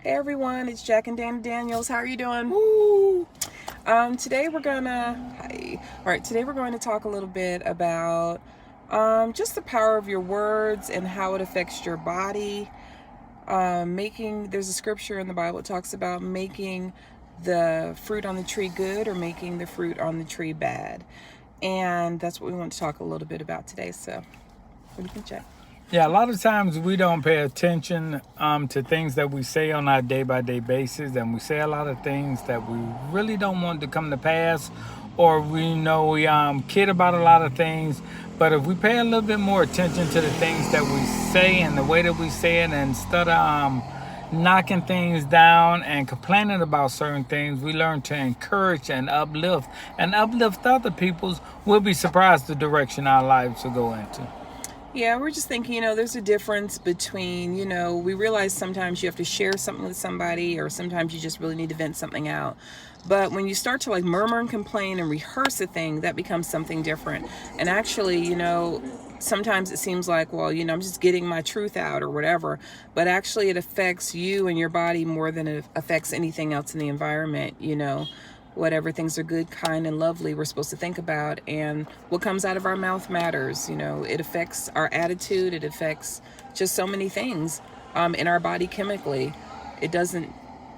Hey everyone, it's Jack and Dan Daniels. How are you doing? Woo! Today we're gonna hi. All right, today we're going to talk a little bit about just the power of your words and how it affects your body. There's a scripture in the Bible that talks about making the fruit on the tree good or making the fruit on the tree bad, and that's what we want to talk a little bit about today. So, what do you think, Jack? Yeah, a lot of times we don't pay attention to things that we say on our day by day basis, and we say a lot of things that we really don't want to come to pass, or we kid about a lot of things. But if we pay a little bit more attention to the things that we say and the way that we say it, and instead of knocking things down and complaining about certain things, we learn to encourage and uplift other people's. We'll be surprised the direction our lives will go into. Yeah, we're just thinking, there's a difference between, we realize sometimes you have to share something with somebody, or sometimes you just really need to vent something out. But when you start to like murmur and complain and rehearse a thing, that becomes something different. And actually, sometimes it seems like, well, I'm just getting my truth out or whatever. But actually, it affects you and your body more than it affects anything else in the environment. Whatever things are good, kind, and lovely we're supposed to think about, and what comes out of our mouth matters. It affects our attitude. It affects just so many things in our body chemically. It doesn't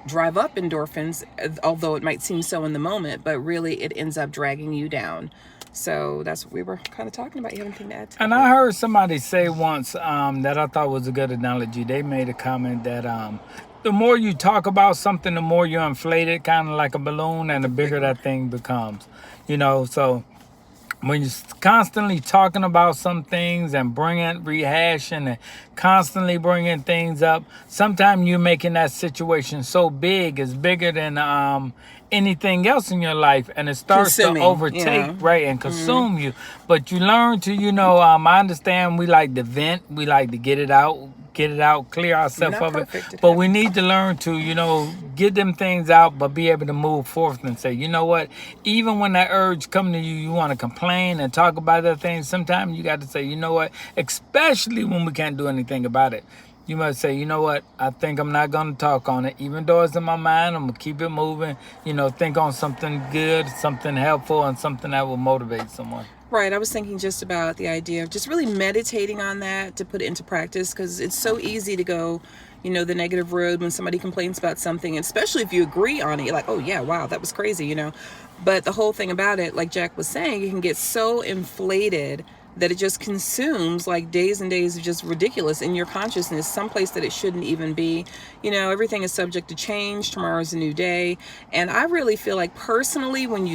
drive up endorphins, although it might seem so in the moment, but really it ends up dragging you down. So that's what we were kind of talking about. You have anything to add to And that? I heard somebody say once that I thought was a good analogy. They made a comment that the more you talk about something, the more you inflate it, kind of like a balloon, and the bigger that thing becomes. So when you're constantly talking about some things and rehashing and constantly bringing things up, sometimes you're making that situation so big, it's bigger than anything else in your life, and it starts to Consuming, overtake, right, and consume you. But you learn to, I understand we like to vent, we like to get it out, clear we're ourselves not of it. perfect. It But we happens. need to learn to, get them things out, but be able to move forth and say, you know what? Even when that urge come to you, you want to complain and talk about that thing. Sometimes you got to say, you know what? Especially when we can't do anything about it. You must say, you know what? I think I'm not going to talk on it. Even though it's in my mind, I'm going to keep it moving. Think on something good, something helpful, and something that will motivate someone. Right. I was thinking just about the idea of just really meditating on that to put it into practice, because it's so easy to go, the negative road when somebody complains about something, especially if you agree on it. You're like, oh, yeah, wow, that was crazy. But the whole thing about it, like Jack was saying, you can get so inflated that it just consumes like days and days of just ridiculous in your consciousness, someplace that it shouldn't even be. Everything is subject to change. Tomorrow's a new day. And I really feel like personally, when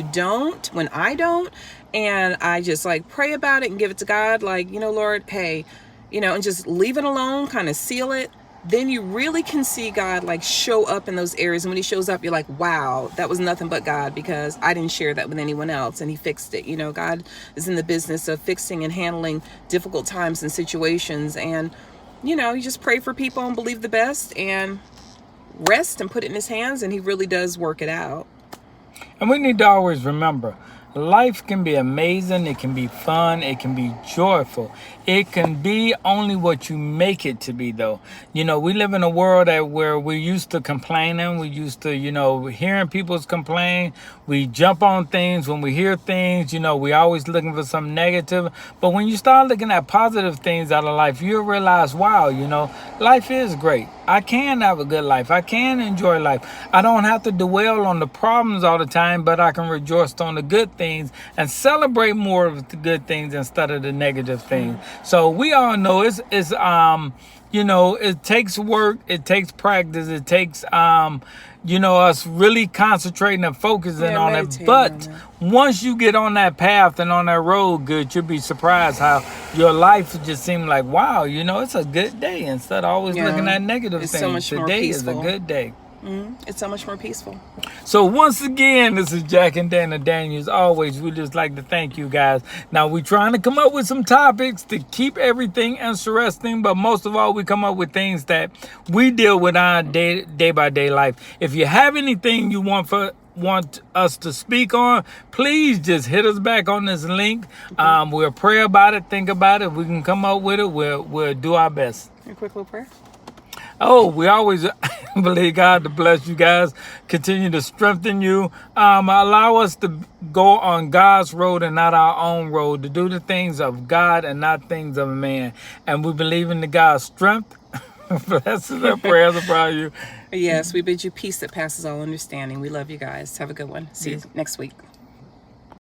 I don't, and I just like pray about it and give it to God, like, Lord, hey, and just leave it alone, kind of seal it, then you really can see God like show up in those areas. And when he shows up, you're like, wow, that was nothing but God, because I didn't share that with anyone else and he fixed it. God is in the business of fixing and handling difficult times and situations. And, you just pray for people and believe the best and rest and put it in his hands, and he really does work it out. And we need to always remember, life can be amazing, it can be fun, it can be joyful. It can be only what you make it to be, though. We live in a world where we're used to complaining, we used to, hearing people's complain. We jump on things when we hear things, we always looking for something negative. But when you start looking at positive things out of life, you'll realize, wow, life is great. I can have a good life. I can enjoy life. I don't have to dwell on the problems all the time, but I can rejoice on the good things and celebrate more of the good things instead of the negative things. So we all know it takes work, it takes practice, it takes us really concentrating and focusing on it. Meditating on But that. once you get on that path and on that road good, you'll be surprised how your life just seems like, wow, it's a good day, instead of always looking at negative It's things. so much more Today is a peaceful. good day. It's so much more peaceful. So once again, this is Jack and Dana Daniels. Always, we just like to thank you guys. Now, we're trying to come up with some topics to keep everything interesting, but most of all, we come up with things that we deal with on day by day life. If you have anything you want us to speak on, please just hit us back on this link. We'll pray about it, think about it. If we can come up with it, we'll do our best. A quick little prayer. Oh, we always Believe God to bless you guys, continue to strengthen you. Allow us to go on God's road and not our own road, to do the things of God and not things of man. And we believe in the God's strength. Blessings and prayers upon you. Yes, we bid you peace that passes all understanding. We love you guys. Have a good one. See you next week.